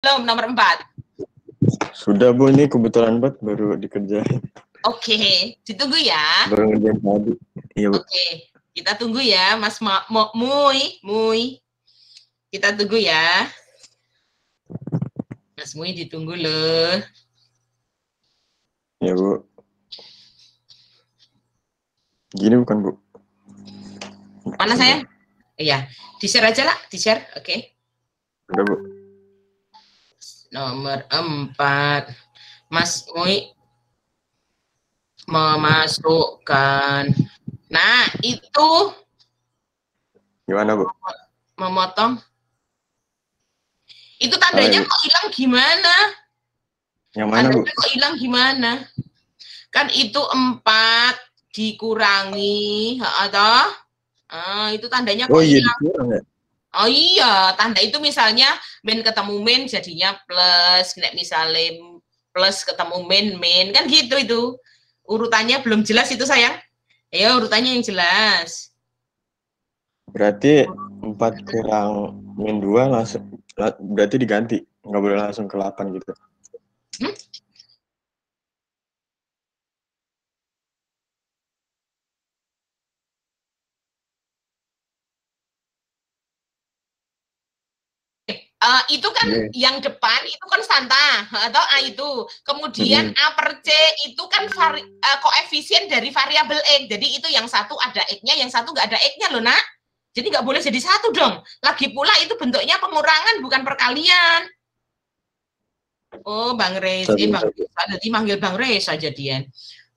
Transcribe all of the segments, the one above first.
Belum, nomor 4. Sudah Bu, ini kebetulan banget baru dikerjain. Oke, ditunggu ya. Baru ngerjain tadi. Iya Bu. Oke, kita tunggu ya, Mas Muy. Kita tunggu ya. Mas Muy ditunggu loh. Iya Bu. Gini bukan Bu? Mana saya? Iya, di-share aja lah, di-share. Oke. Udah Bu. Nomor 4. Mas Muy memasukkan. Nah, itu Gimana Bu? memotong. Itu tandanya kok hilang gimana? Yang mana Bu? Tandanya kok hilang gimana? Kan itu 4 dikurangi, atau itu tandanya kok hilang. Dikurang ya? Oh iya, tanda itu misalnya min ketemu min jadinya plus, misalnya plus ketemu min, kan gitu itu. Urutannya belum jelas itu sayang. Ayo urutannya yang jelas. Berarti 4 kurang min 2 langsung, berarti diganti. Nggak boleh langsung ke 8 gitu. Itu kan yang depan itu konstanta atau A itu. Kemudian A per C itu kan koefisien dari variabel X. Jadi itu yang satu ada X-nya, yang satu nggak ada X-nya loh nak. Jadi nggak boleh jadi satu dong. Lagi pula itu bentuknya pengurangan bukan perkalian. Oh, Bang Reza, Bang Reza, jadi manggil Bang Reza jadian.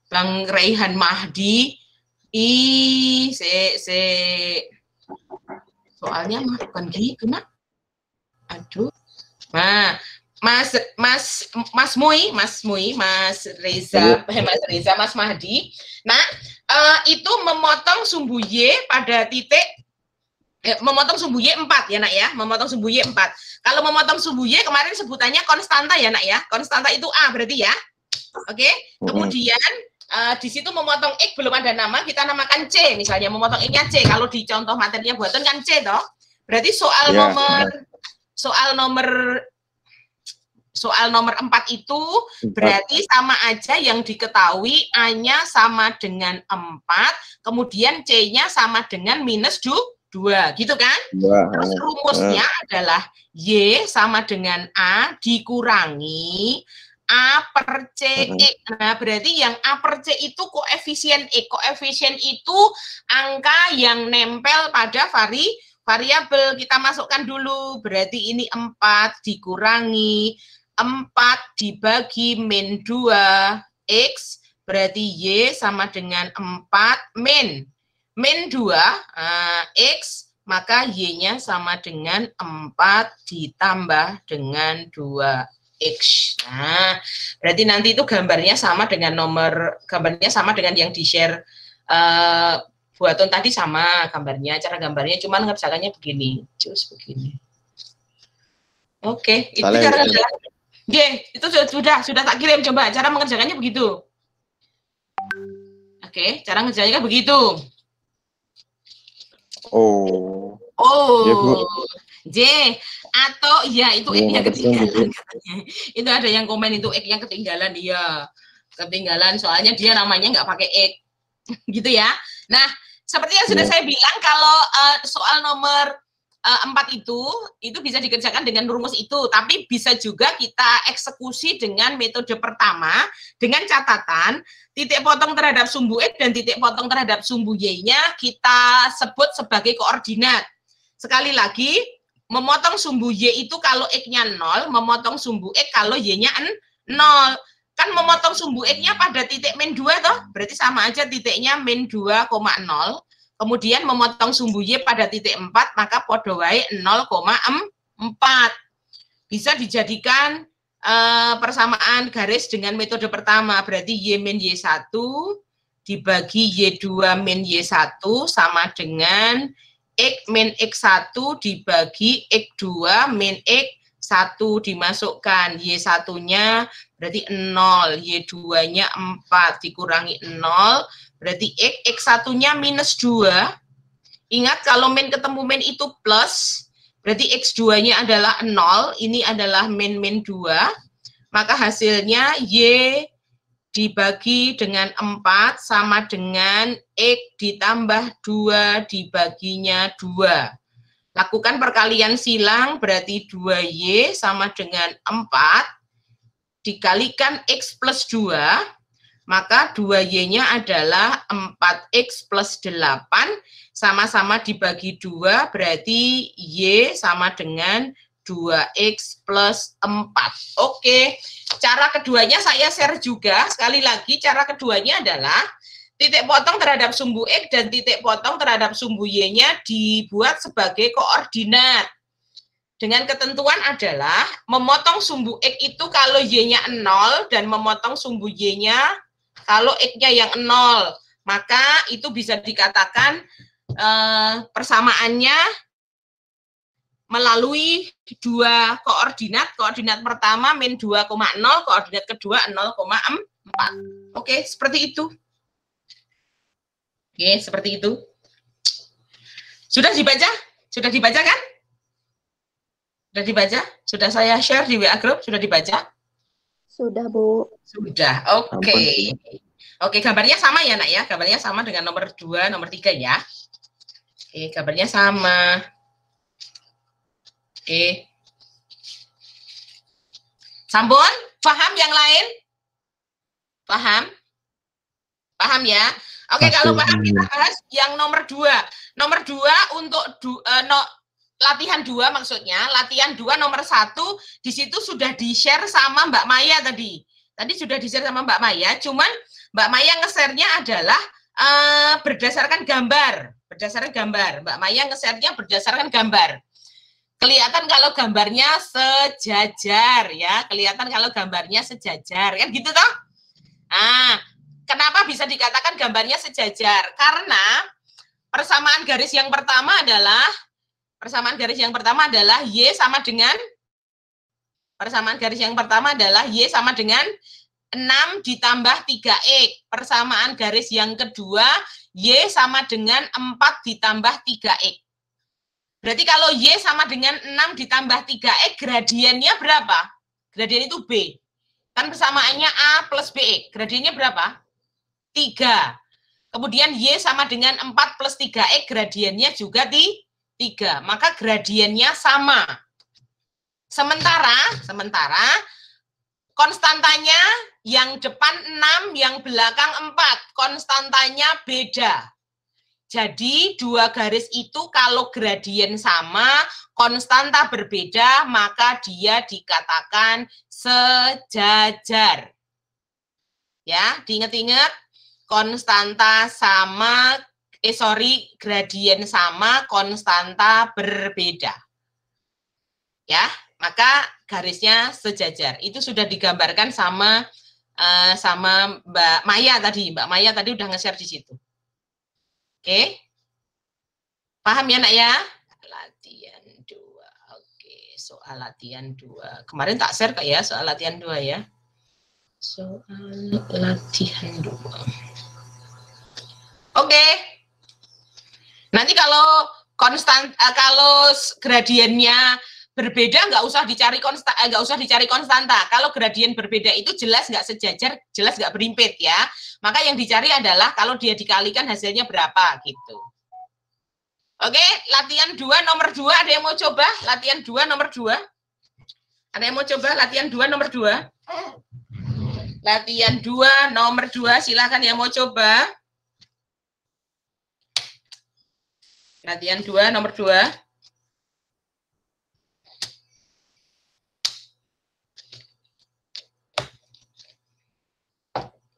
Bang Raihan Mahdi, soalnya mah bukan gitu nak. Aduh. Nah, Mas Reza, Mas Mahdi. Nah, itu memotong sumbu Y pada titik memotong sumbu Y 4 ya nak ya, memotong sumbu Y 4. Kalau memotong sumbu Y kemarin sebutannya konstanta ya nak ya. Konstanta itu A berarti ya. Oke. Kemudian di situ memotong X belum ada nama, kita namakan C misalnya, memotong X-nya C. Kalau di contoh materinya buatan kan C toh. Berarti soal nomor 4 itu berarti sama aja yang diketahui A-nya sama dengan 4, kemudian C-nya sama dengan minus 2, gitu kan? Terus rumusnya adalah Y sama dengan A dikurangi A per C X. Nah, berarti yang A per C itu koefisien X. Koefisien itu angka yang nempel pada variabel. Kita masukkan dulu, berarti ini 4 dikurangi 4 dibagi min 2 X, berarti Y sama dengan 4 min 2 X, maka Y-nya sama dengan 4 ditambah dengan 2 X. Nah, berarti nanti itu gambarnya sama dengan yang di-share buatan tadi sama gambarnya, cara gambarnya, cuman ngerjakannya begini, cus begini. Oke, itu cara ngerjakannya. Itu sudah tak kirim, coba cara mengerjakannya begitu. Oke, cara ngerjakannya begitu. J atau ya itu X-nya ketinggalan katanya. Itu ada yang komen itu X-nya ketinggalan, iya. Ketinggalan soalnya dia namanya nggak pakai X. Gitu ya. Nah, seperti yang sudah saya bilang, kalau soal nomor 4 itu bisa dikerjakan dengan rumus itu, tapi bisa juga kita eksekusi dengan metode pertama, dengan catatan titik potong terhadap sumbu X dan titik potong terhadap sumbu Y-nya kita sebut sebagai koordinat. Sekali lagi, memotong sumbu Y itu kalau X-nya 0, memotong sumbu X kalau Y-nya 0. Kan memotong sumbu X-nya pada titik min 2 toh, berarti sama aja titiknya min 2,0. Kemudian memotong sumbu Y pada titik 4, maka podo wae 0,4. Bisa dijadikan persamaan garis dengan metode pertama, berarti Y min Y1 dibagi Y2 min Y1 sama dengan X min X1 dibagi X2 min X1, dimasukkan Y1-nya berarti 0, Y2-nya 4 dikurangi 0, berarti X1-nya minus 2. Ingat kalau min ketemu min itu plus, Berarti X2-nya adalah 0, ini adalah min 2, maka hasilnya Y dibagi dengan 4 sama dengan X ditambah 2 dibaginya 2. Lakukan perkalian silang, berarti 2Y sama dengan 4, dikalikan X plus 2, maka 2Y-nya adalah 4X plus 8, sama-sama dibagi 2, berarti Y sama dengan 2X plus 4. Oke, cara keduanya saya share juga. Sekali lagi, cara keduanya adalah titik potong terhadap sumbu X dan titik potong terhadap sumbu Y-nya dibuat sebagai koordinat. Dengan ketentuan adalah memotong sumbu X itu kalau Y-nya 0 dan memotong sumbu Y-nya kalau X-nya yang 0. Maka itu bisa dikatakan persamaannya melalui dua koordinat. Koordinat pertama min 2,0, koordinat kedua 0,4. Oke, seperti itu. Oke, seperti itu. Sudah dibaca? Sudah dibaca kan? Sudah dibaca? Sudah saya share di WA Group? Sudah dibaca? Sudah, Bu. Sudah, oke. Oke, gambarnya sama ya, Nak ya? Gambarnya sama dengan nomor 2, nomor 3 ya? Oke, gambarnya sama. Oke. Sampun? Paham yang lain? Paham? Paham ya? Oke, kalau paham kita bahas yang nomor 2. Nomor 2 untuk latihan 2 maksudnya. Latihan 2 nomor 1 di situ sudah di-share sama Mbak Maya tadi. Tadi sudah di-share sama Mbak Maya, cuman Mbak Maya nge-share-nya adalah berdasarkan gambar. Berdasarkan gambar. Mbak Maya nge-share-nya berdasarkan gambar. Kelihatan kalau gambarnya sejajar ya. Kelihatan kalau gambarnya sejajar. Kan gitu toh? Nah, kenapa bisa dikatakan gambarnya sejajar? Karena persamaan garis yang pertama adalah Y sama dengan Y sama dengan 6 ditambah 3X. Persamaan garis yang kedua Y sama dengan 4 ditambah 3X. Berarti kalau Y sama dengan 6 ditambah 3X, gradiennya berapa? Gradien itu B. Kan persamaannya A plus B. Gradiennya berapa? 3. Kemudian Y sama dengan 4 plus 3X, gradiennya juga 3. Maka gradiennya sama. Sementara konstantanya yang depan 6, yang belakang 4. Konstantanya beda. Jadi dua garis itu kalau gradien sama, konstanta berbeda, maka dia dikatakan sejajar. Ya, diingat-ingat, konstanta sama, gradien sama, konstanta berbeda. Ya, maka garisnya sejajar. Itu sudah digambarkan sama Mbak Maya tadi. Mbak Maya tadi udah nge-share di situ. Oke. Paham ya, Nak ya? Latihan 2. Oke, soal latihan 2. Kemarin tak share Kak ya, soal latihan 2 ya. Soal latihan 2. Oke. Nanti kalau kalau gradiennya berbeda nggak usah dicari konstanta. Kalau gradien berbeda itu jelas nggak sejajar, jelas nggak berimpit ya. Maka yang dicari adalah kalau dia dikalikan hasilnya berapa gitu. Oke, latihan 2 nomor 2 ada yang mau coba? Latihan 2 nomor 2. Ada yang mau coba latihan 2 nomor 2? Latihan 2 nomor 2, silakan yang mau coba. Latihan 2 nomor 2.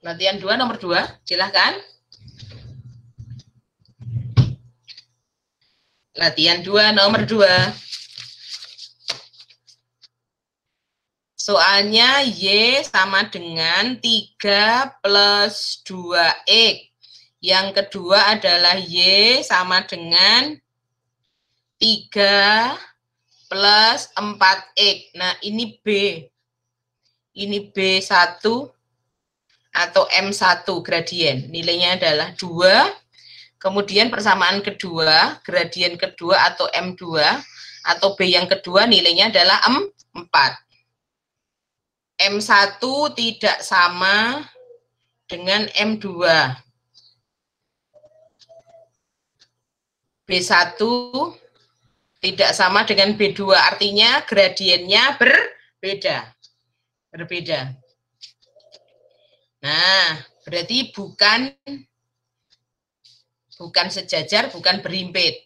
Latihan 2 nomor 2, silahkan. Latihan 2 nomor 2. Soalnya Y sama dengan 3 plus 2X. Yang kedua adalah Y sama dengan 3 plus 4X. Nah, ini B. Ini B1 atau M1 gradien. Nilainya adalah 2. Kemudian persamaan kedua, gradien kedua atau M2 atau B yang kedua nilainya adalah 4. M1 tidak sama dengan M2. B1 tidak sama dengan B2, artinya gradiennya berbeda. Nah, berarti bukan sejajar, bukan berimpit.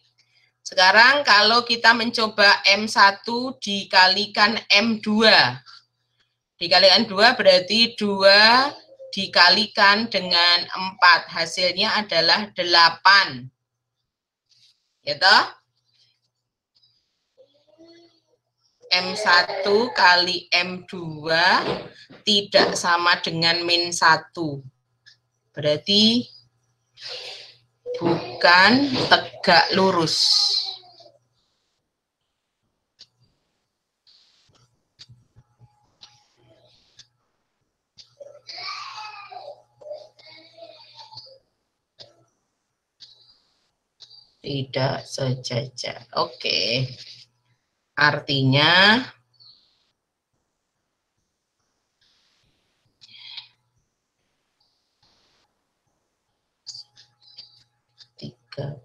Sekarang kalau kita mencoba M1 dikalikan M2. Dikalikan 2 berarti 2 dikalikan dengan 4. Hasilnya adalah 8. Ya toh? M1 kali M2 tidak sama dengan min 1. Berarti bukan tegak lurus. Tidak sejajar. Oke. Artinya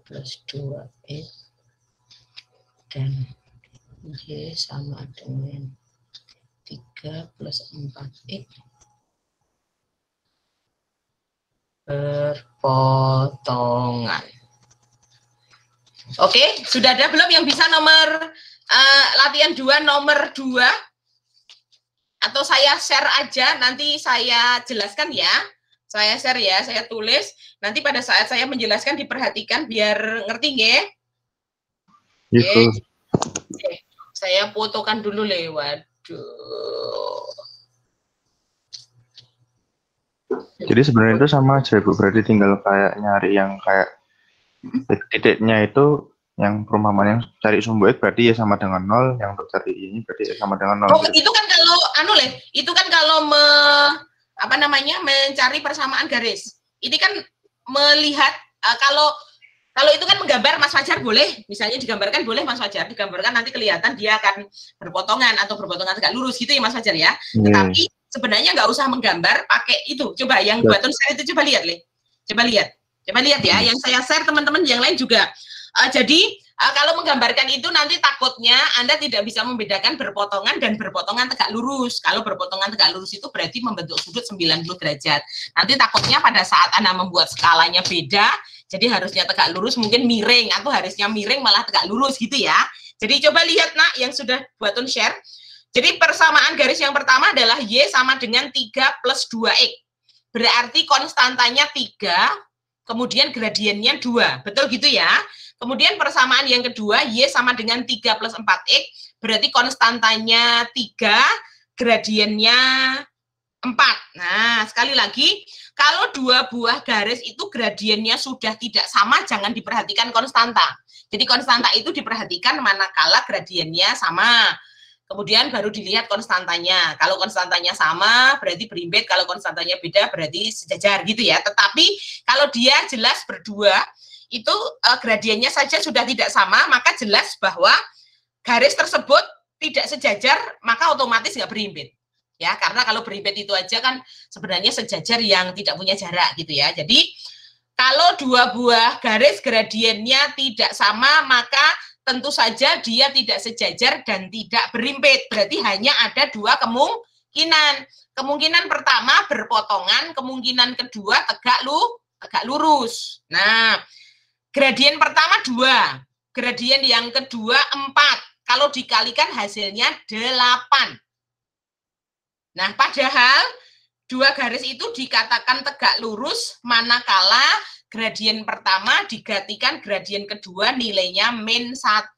plus 2X dan Y sama dengan 3 plus 4X berpotongan. Oke, sudah ada belum yang bisa nomor latihan 2 nomor 2? Atau saya share aja, nanti saya jelaskan ya. Saya share ya, saya tulis. Nanti pada saat saya menjelaskan diperhatikan biar ngerti ya. Oke. Saya fotokan dulu lewat. Jadi sebenarnya itu sama aja Bu, berarti tinggal kayak nyari yang kayak titiknya itu yang perumpamaan yang cari sumbu X berarti ya sama dengan 0, yang untuk cari ini berarti ya sama dengan 0. Oh, gitu. Itu kan kalau itu kan kalau mencari persamaan garis. Ini kan melihat kalau itu kan menggambar Mas Fajar boleh, misalnya digambarkan boleh Mas Fajar, digambarkan nanti kelihatan dia akan berpotongan atau berpotongan tegak lurus gitu ya Mas Fajar ya. Tetapi sebenarnya nggak usah menggambar pakai itu. Coba yang button share itu coba lihat, Coba lihat ya, yang saya share teman-teman yang lain juga. Jadi kalau menggambarkan itu nanti takutnya Anda tidak bisa membedakan berpotongan dan berpotongan tegak lurus. Kalau berpotongan tegak lurus itu berarti membentuk sudut 90 derajat. Nanti takutnya pada saat Anda membuat skalanya beda, jadi harusnya tegak lurus mungkin miring, atau harusnya miring malah tegak lurus gitu ya. Jadi coba lihat nak yang sudah button share. Jadi persamaan garis yang pertama adalah Y sama dengan 3 plus 2X. Berarti konstantanya 3, kemudian gradiennya 2, betul gitu ya. Kemudian persamaan yang kedua, Y sama dengan 3 plus 4X, berarti konstantanya 3, gradiennya 4. Nah, sekali lagi, kalau dua buah garis itu gradiennya sudah tidak sama, jangan diperhatikan konstanta. Jadi konstanta itu diperhatikan manakala gradiennya sama. Kemudian baru dilihat konstantanya. Kalau konstantanya sama, berarti berimpit. Kalau konstantanya beda, berarti sejajar gitu ya. Tetapi kalau dia jelas berdua, itu gradiennya saja sudah tidak sama, maka jelas bahwa garis tersebut tidak sejajar, maka otomatis nggak berimpit. Ya, karena kalau berimpit itu aja kan sebenarnya sejajar yang tidak punya jarak gitu ya. Jadi kalau dua buah garis gradiennya tidak sama, maka tentu saja dia tidak sejajar dan tidak berimpit. Berarti hanya ada dua kemungkinan. Kemungkinan pertama berpotongan, kemungkinan kedua tegak lurus. Nah, gradien pertama 2, gradien yang kedua 4. Kalau dikalikan hasilnya 8. Nah, padahal dua garis itu dikatakan tegak lurus manakala gradien pertama digantikan gradien kedua nilainya min 1.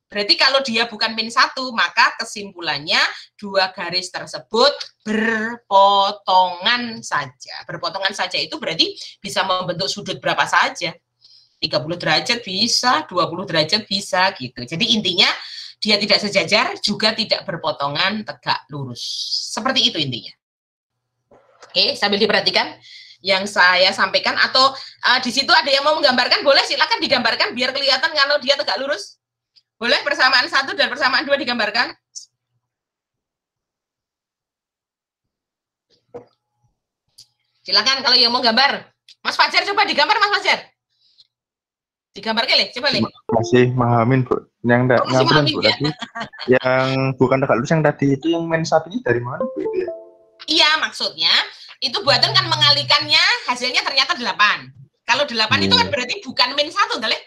Berarti kalau dia bukan min 1, maka kesimpulannya dua garis tersebut berpotongan saja. Berpotongan saja itu berarti bisa membentuk sudut berapa saja. 30 derajat bisa, 20 derajat bisa gitu. Jadi intinya dia tidak sejajar, juga tidak berpotongan tegak lurus. Seperti itu intinya. Oke, sambil diperhatikan yang saya sampaikan, atau di situ ada yang mau menggambarkan, boleh silakan digambarkan biar kelihatan kalau dia tegak lurus. Boleh persamaan 1 dan persamaan 2 digambarkan? Silakan kalau yang mau gambar. Mas Fajar coba digambar Mas Fajar. Digambar ke, coba Le. Masih mahamin, Bu. Yang enggak nyamperin, Bu, ya? tadi. Yang bukan tegak lurus yang tadi itu yang main satunya dari mana, Bu? Itu ya? Iya, maksudnya itu buatan kan mengalihkannya hasilnya ternyata 8. Kalau 8 itu kan berarti bukan min 1, Le.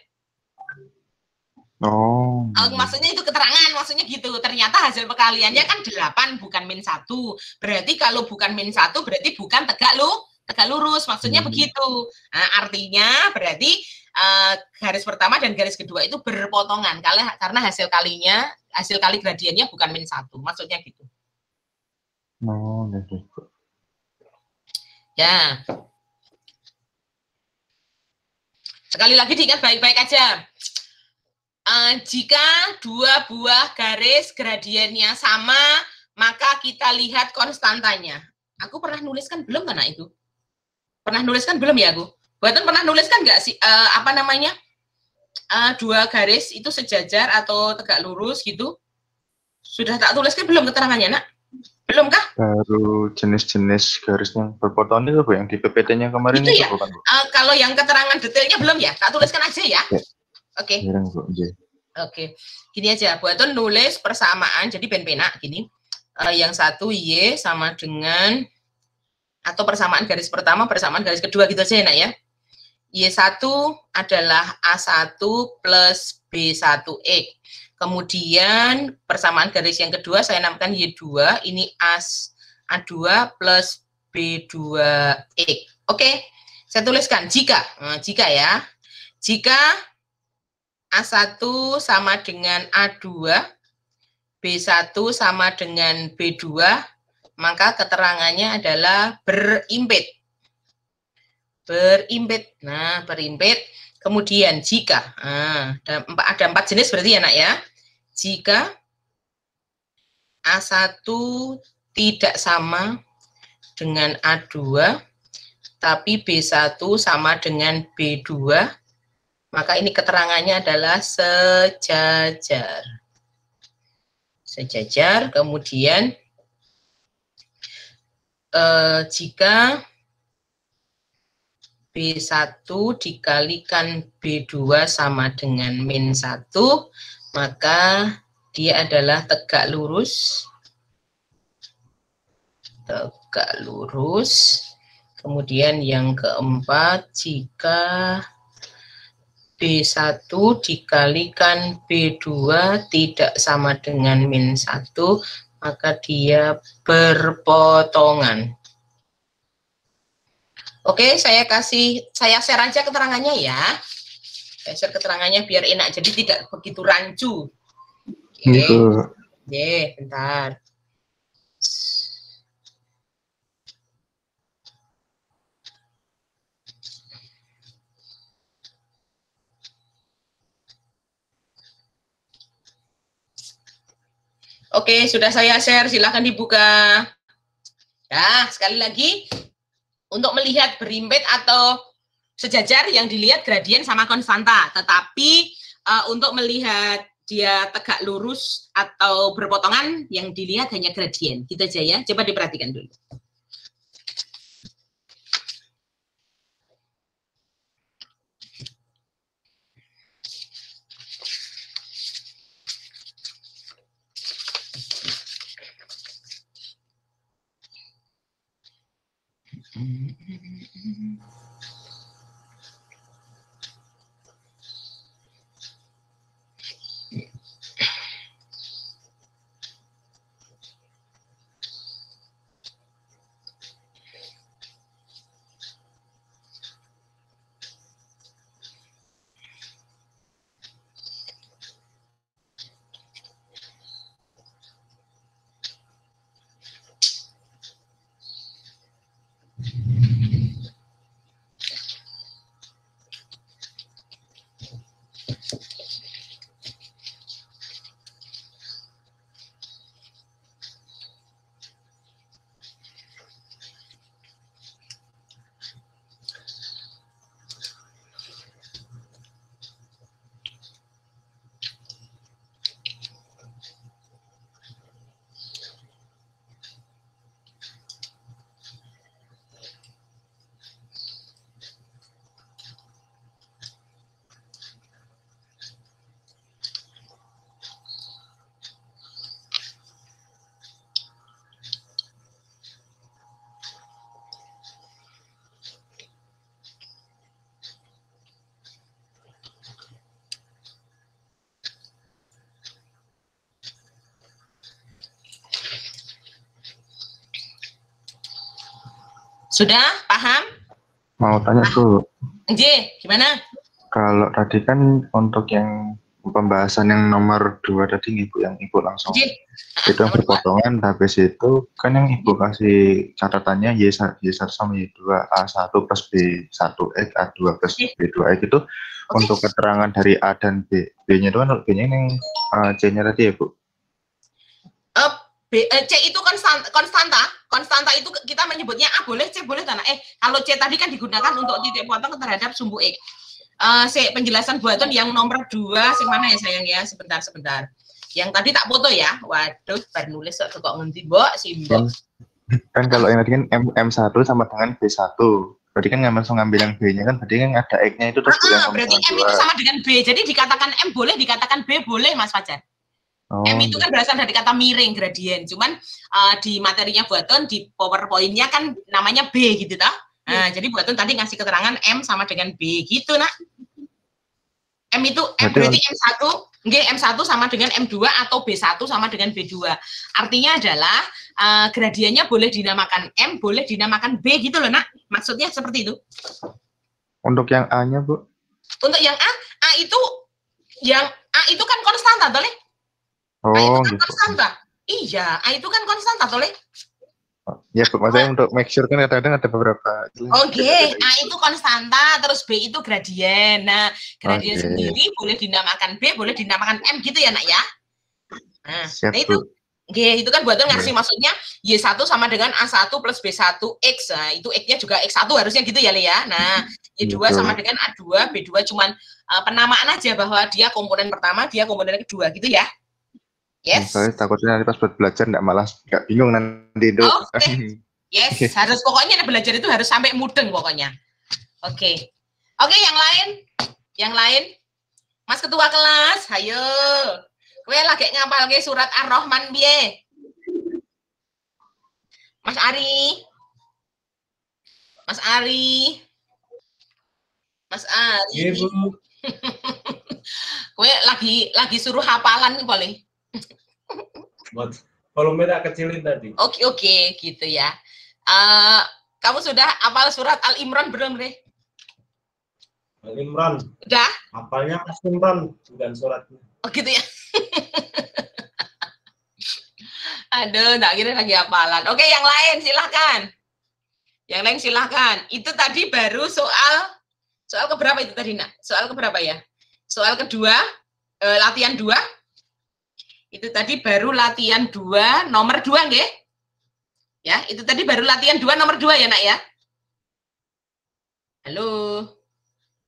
Oh. Maksudnya itu keterangan, maksudnya gitu. Ternyata hasil perkaliannya kan 8 bukan min 1. Berarti kalau bukan min 1 berarti bukan tegak lurus, maksudnya begitu. Nah, artinya berarti garis pertama dan garis kedua itu berpotongan karena hasil kali gradiennya bukan min 1, maksudnya gitu. Oh, gitu. Ya. Sekali lagi diingat baik-baik aja. Jika dua buah garis gradiennya sama, maka kita lihat konstantanya. Aku pernah nuliskan belum karena itu? Pernah nuliskan belum ya aku? Buatan pernah nuliskan nggak sih dua garis itu sejajar atau tegak lurus gitu? Sudah tak tuliskan belum keterangannya, Nak? Belum kah? Baru jenis-jenis garis yang berpotongan itu, Bu, yang di PPT-nya kemarin itu ya? bukan, Bu? Kalau yang keterangan detailnya belum ya? Tak tuliskan aja ya. Oke. Oke. Gini aja, buatan nulis persamaan, jadi pena gini. Yang satu Y sama dengan atau persamaan garis pertama, persamaan garis kedua gitu aja, Nak ya. Y1 adalah A1 plus B1E. Kemudian persamaan garis yang kedua saya namakan Y2, ini A2 plus B2E. Oke, saya tuliskan jika ya. Jika A1 sama dengan A2, B1 sama dengan B2, maka keterangannya adalah berimpit. Nah, berimpit. Kemudian jika ada 4 jenis berarti ya, Nak ya. Jika A1 tidak sama dengan A2, tapi B1 sama dengan B2, maka ini keterangannya adalah sejajar. Sejajar. Kemudian jika B1 dikalikan B2 sama dengan min 1, maka dia adalah tegak lurus. Tegak lurus. Kemudian yang keempat, jika B1 dikalikan B2 tidak sama dengan min 1, maka dia berpotongan. Oke, saya share aja keterangannya ya. Saya share keterangannya biar enak, jadi tidak begitu rancu. Oke, bentar. Oke, sudah saya share, silahkan dibuka. Ya, sekali lagi. Untuk melihat berimpit atau sejajar yang dilihat gradien sama konstanta, tetapi untuk melihat dia tegak lurus atau berpotongan yang dilihat hanya gradien. Gitu aja ya, coba diperhatikan dulu. Sudah paham? Mau tanya tuh, J, gimana? kalau tadi kan untuk yang pembahasan yang nomor 2 tadi Ibu, yang Ibu langsung J, itu yang berpotongan, habis itu kan yang Ibu kasih catatannya Y1 sama Y2, A1 plus B1X, A2 plus B2X itu untuk keterangan dari A dan B. B-nya itu kan B-nya yang C-nya tadi ya Bu? C itu konstanta itu kita menyebutnya A boleh, C boleh tanah. Kalau C tadi kan digunakan untuk titik potong terhadap sumbu X. Penjelasan buatan yang nomor 2, yang mana ya sayang ya, sebentar. Yang tadi tak foto ya, waduh, baru nulis kok ngerti mbok simbok. Kan kalau yang tadi kan M1 sama dengan B1. Berarti kan langsung ngambil yang B-nya kan, berarti kan ada X-nya itu terus berarti M itu sama dengan B. Jadi dikatakan M boleh, dikatakan B boleh, Mas Fajar. M itu kan berasal dari kata miring, gradien. Cuman di materinya buatan, di PowerPoint-nya kan namanya B gitu toh. Nah, jadi buatan tadi ngasih keterangan M sama dengan B gitu, Nak. M itu berarti M1, M1 sama dengan M2 atau B1 sama dengan B2. Artinya adalah gradiennya boleh dinamakan M, boleh dinamakan B gitu loh, Nak. Maksudnya seperti itu. Untuk yang A-nya, Bu? Untuk yang A itu kan konstanta, toh, Le? Oh, A itu kan gitu. konstanta. Iya, A itu kan konstanta, toh, Le? Ya, Bu, maksudnya untuk make sure kan kadang-kadang ada beberapa. Oke, A itu konstanta, terus B itu gradien. Nah, gradien sendiri boleh dinamakan B, boleh dinamakan M gitu ya, Nak ya. Nah, itu. Oke, itu kan buatan ngasih maksudnya Y1 sama dengan A1 plus B1X. Nah, itu X-nya juga X1 harusnya gitu ya, Le ya. Nah, Y2 sama dengan A2, B2 cuman penamaan aja bahwa dia komponen pertama, dia komponen kedua gitu ya. Yes. Saya takutnya nanti pas buat belajar nggak bingung nanti itu. Yes, harus pokoknya belajar itu harus sampai mudeng pokoknya. Oke, yang lain, Mas Ketua kelas, ayo. Kowe lagi ngapal ke surat Ar-Rahman piye? Mas Ari. Iya, Bu. Kowe lagi suruh hafalan nih boleh? Volume tak kecilin tadi. Oke, gitu ya. Kamu sudah hafal surat Al-Imran belum, Re? Al-Imran. Udah? Hafalnya Al-Imran, bukan suratnya. Oh, gitu ya. Aduh, tak kira lagi hafalan. Oke, yang lain silahkan. Itu tadi baru soal keberapa itu tadi, Nak? Soal keberapa ya? Soal kedua, latihan 2. Itu tadi baru latihan 2 nomor 2 nggih? Ya, itu tadi baru latihan 2 nomor 2 ya, Nak ya? Halo.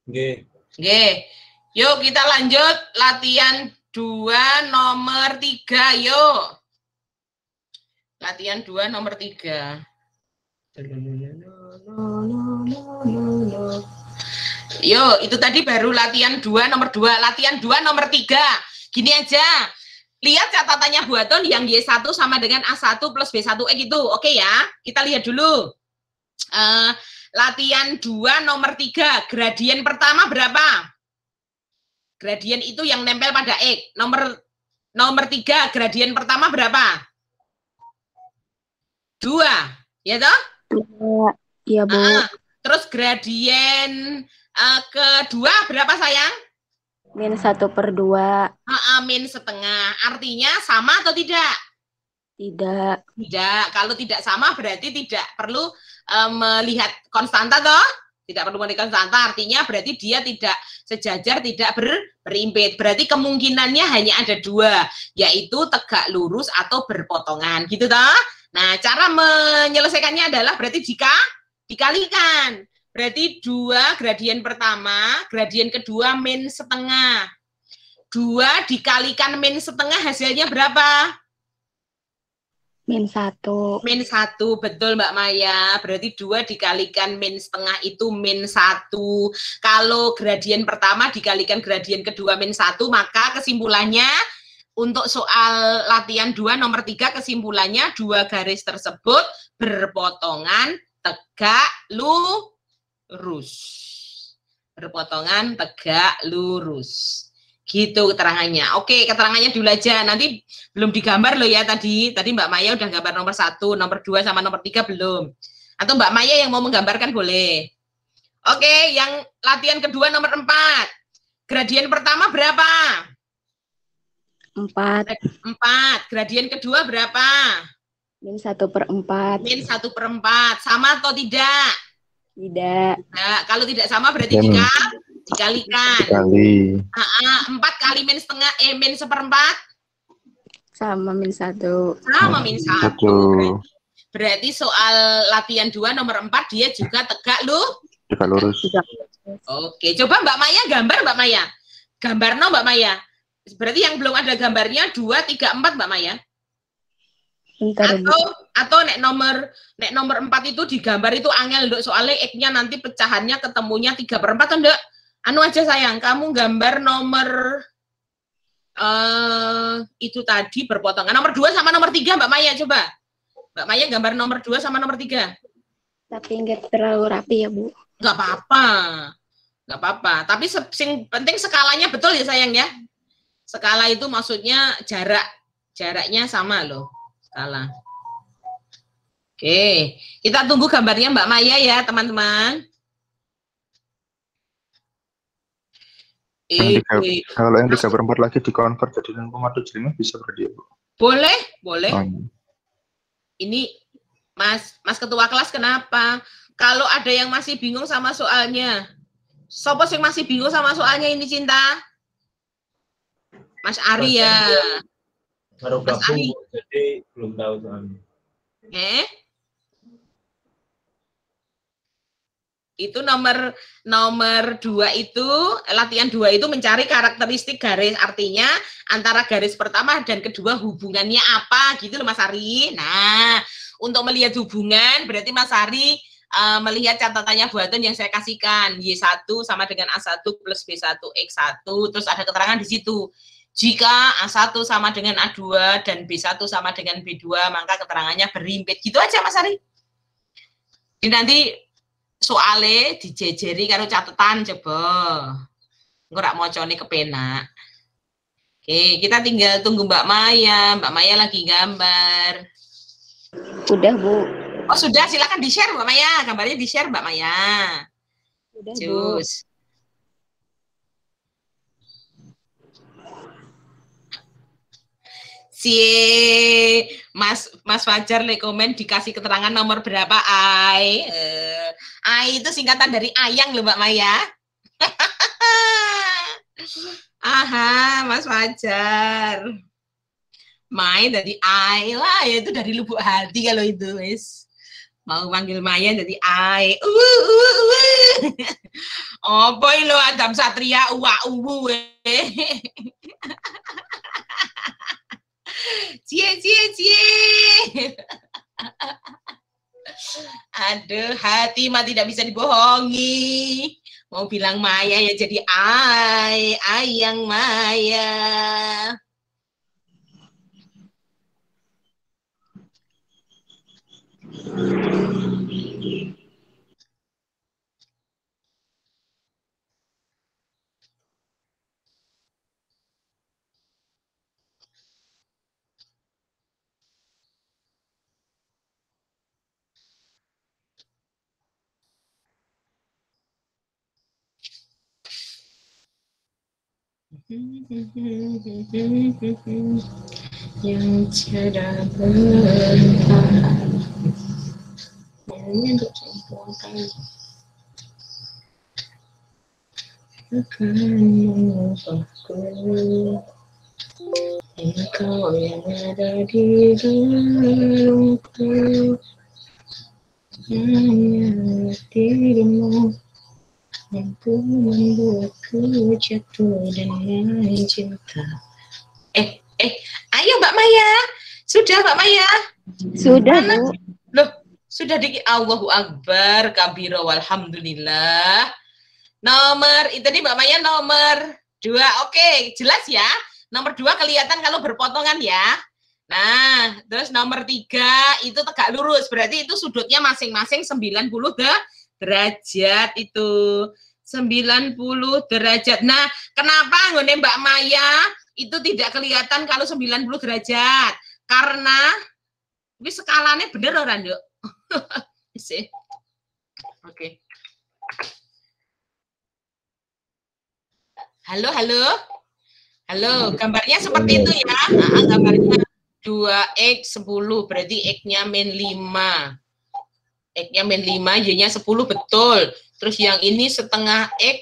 Nggih. Yuk kita lanjut latihan 2 nomor 3 yuk. Latihan 2 nomor 3. Yuk, itu tadi baru latihan 2 nomor 2. Latihan 2 nomor 3. Gini aja. Lihat catatannya buatan yang Y1 sama dengan A1 plus B1X itu. Oke ya, kita lihat dulu. Latihan 2 nomor 3. Gradien pertama berapa? Gradien itu yang nempel pada X. Nomor 3, gradien pertama berapa? 2. Ya toh? Iya, Bu. Terus gradien kedua berapa, sayang? -1/2. Min setengah. Artinya sama atau tidak? Tidak. Kalau tidak sama berarti tidak perlu melihat konstanta toh? Tidak perlu melihat konstanta, artinya berarti dia tidak sejajar, tidak berimpit. Berarti kemungkinannya hanya ada 2, yaitu tegak lurus atau berpotongan. Gitu toh? Nah, cara menyelesaikannya adalah berarti jika dikalikan. Berarti 2 gradien pertama, gradien kedua min setengah. 2 dikalikan min setengah hasilnya berapa? -1. -1, betul Mbak Maya. Berarti 2 dikalikan min setengah itu -1. Kalau gradien pertama dikalikan gradien kedua -1, maka kesimpulannya untuk soal latihan 2 nomor 3 kesimpulannya 2 garis tersebut berpotongan tegak lurus. Berpotongan tegak lurus. Gitu keterangannya. Oke, keterangannya dulu aja. Nanti belum digambar loh ya tadi. Tadi Mbak Maya udah gambar nomor 1, nomor 2 sama nomor 3 belum. Atau Mbak Maya yang mau menggambarkan boleh. Oke, yang latihan kedua nomor 4. Gradien pertama berapa? 4. 4. Gradien kedua berapa? -1/4. -1/4. Sama atau tidak? Tidak. Nah, kalau tidak sama berarti dikalikan. Dikali. 4 kali -1/4 Sama -1. sama -1. 1. Berarti soal latihan 2 nomor 4 dia juga tegak lurus. Oke, coba Mbak Maya gambar Mbak Maya. Gambar Mbak Maya. Berarti yang belum ada gambarnya 2, 3, 4 Mbak Maya. Bentar, Atau nek nomor 4 itu digambar itu angel Nduk, soalnya X-nya nanti pecahannya ketemunya 3/4 kan Nduk. Anu aja sayang, kamu gambar nomor itu tadi berpotongan. Nomor 2 sama nomor 3 Mbak Maya coba. Mbak Maya gambar nomor 2 sama nomor 3. Tapi nggak terlalu rapi ya, Bu. Nggak apa-apa. Tapi yang penting skalanya betul ya sayang ya. Skala itu maksudnya jaraknya sama loh. Skala. Oke, kita tunggu gambarnya Mbak Maya ya teman-teman. Kalau yang 3/4 lagi di-convert jadi 0,75 bisa berarti ya, Bu? Boleh. Ini Mas Ketua kelas kenapa? Kalau ada yang masih bingung sama soalnya, sopo sing masih bingung sama soalnya ini Cinta? Mas Ari ya. Baru gabung, jadi belum tahu soalnya. Itu nomor 2 itu, latihan 2 itu mencari karakteristik garis, artinya antara garis pertama dan kedua hubungannya apa gitu loh Mas Ari. Nah, untuk melihat hubungan berarti Mas Ari melihat catatannya buatan yang saya kasihkan, Y1 sama dengan A1 plus B1 X1, terus ada keterangan di situ. Jika A1 sama dengan A2 dan B1 sama dengan B2, maka keterangannya berimpit. Gitu aja Mas Ari. Jadi nanti soalnya dijejeri karo catatan coba. Ngerak mocone kepenak. Oke, kita tinggal tunggu Mbak Maya. Mbak Maya lagi gambar. Udah, Bu. Oh sudah, silakan di-share Mbak Maya. Gambarnya di-share Mbak Maya. Udah, Cus. Mas Fajar le komen dikasih keterangan nomor berapa Ai. Ai itu singkatan dari ayang loh Mbak Maya. Aha, Mas Fajar. Main dari Ai lah, ya itu dari lubuk hati kalau itu, wis. Mau panggil Maya jadi Ai. Oh boy lo Adam Satria cie. Aduh, hati mah tidak bisa dibohongi. Mau bilang Maya ya jadi ayang Maya. Yang cerah bertahan untuk sempurna akan mengubahku. Engkau yang ada di relungku, hanya dirimu mampu membuatku jatuh dengan cinta. Ayo Mbak Maya. Sudah Mbak Maya? Sudah, Bu. Loh, sudah di Allahu Akbar, kabiro walhamdulillah. Nomor, itu nih Mbak Maya nomor 2. Oke, jelas ya. Nomor 2 kelihatan kalau berpotongan ya. Nah, terus nomor 3 itu tegak lurus. Berarti itu sudutnya masing-masing 90 derajat itu. 90 derajat. Nah, kenapa ngone Mbak Maya itu tidak kelihatan kalau 90 derajat? Karena ini skalanya bener orang, Nduk. Oke. Halo, halo. Halo, gambarnya seperti itu ya. Nah, gambarnya 2X 10, berarti X-nya min 5. X-nya min 5, Y-nya 10, betul. Terus yang ini setengah X,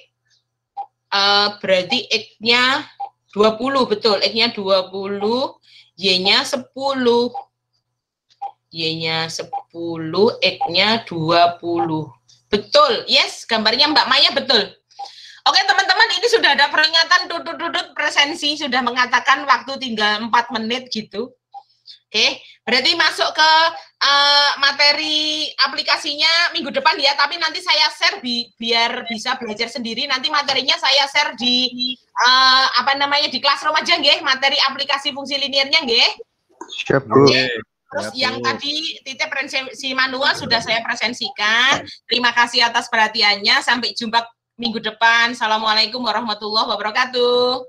berarti X-nya 20, betul. X-nya 20, Y-nya 10. Y-nya 10, X-nya 20. Betul, yes, gambarnya Mbak Maya betul. Oke teman-teman, ini sudah ada peringatan tutut-tutut presensi, sudah mengatakan waktu tinggal 4 menit gitu. Oke, berarti masuk ke materi aplikasinya minggu depan ya, tapi nanti saya share biar bisa belajar sendiri. Nanti materinya saya share di di Classroom aja nggih, materi aplikasi fungsi liniernya nggih. Siap, Bu. Terus yang tadi titik presensi manual sudah saya presensikan. Terima kasih atas perhatiannya. Sampai jumpa minggu depan. Assalamualaikum warahmatullahi wabarakatuh.